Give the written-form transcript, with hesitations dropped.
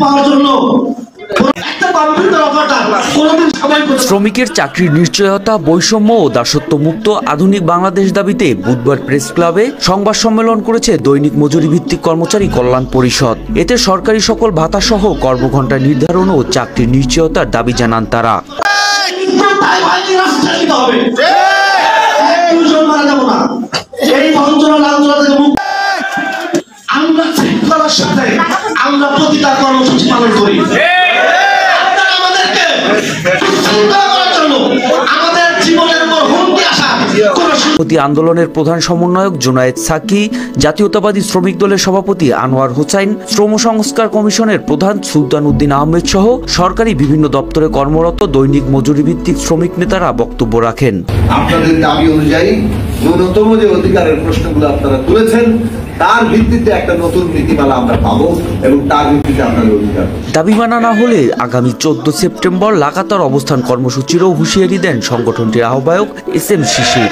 পাওয়ার জন্য শ্রমিকের চাকরির নিশ্চয়তা, বৈষম্য ও দাসত্ব মুক্ত আধুনিক বাংলাদেশ দাবিতে বুধবার প্রেস ক্লাবে সংবাদ সম্মেলন করেছে দৈনিক মজুরি ভিত্তিক কর্মচারী কল্যাণ পরিষদ। এতে সরকারি সকল ভাতা সহ কর্মঘণ্টা নির্ধারণ ও চাকরির নিশ্চয়তার দাবি জানান তারা। আমরা প্রতিটা কর্মসূচি পালন করি। প্রতি আন্দোলনের প্রধান সমন্বয়ক জুনায়েদ সাকি, জাতীয়তাবাদী শ্রমিক দলের সভাপতি আনোয়ার হোসাইন, শ্রম সংস্কার কমিশনের প্রধান সুলতান উদ্দিন আহমেদ সহ সরকারি বিভিন্ন দপ্তরে কর্মরত দৈনিক মজুরি ভিত্তিক শ্রমিক নেতারা বক্তব্য রাখেন। আপনাদের দাবি অনুযায়ী ন্যূনতম যে অধিকারের প্রশ্নগুলো আপনারা তুলেছেন তার ভিত্তিতে একটা নতুন নীতিমালা আমরা পাবো এবং তার ভিত্তিতে আপনাদের অধিকার দাবি মানা না হলে আগামী 14 সেপ্টেম্বর লাগাতার অবস্থান কর্মসূচিরও হুঁশিয়ারি দেন সংগঠনটির আহ্বায়ক এস এম শিশির।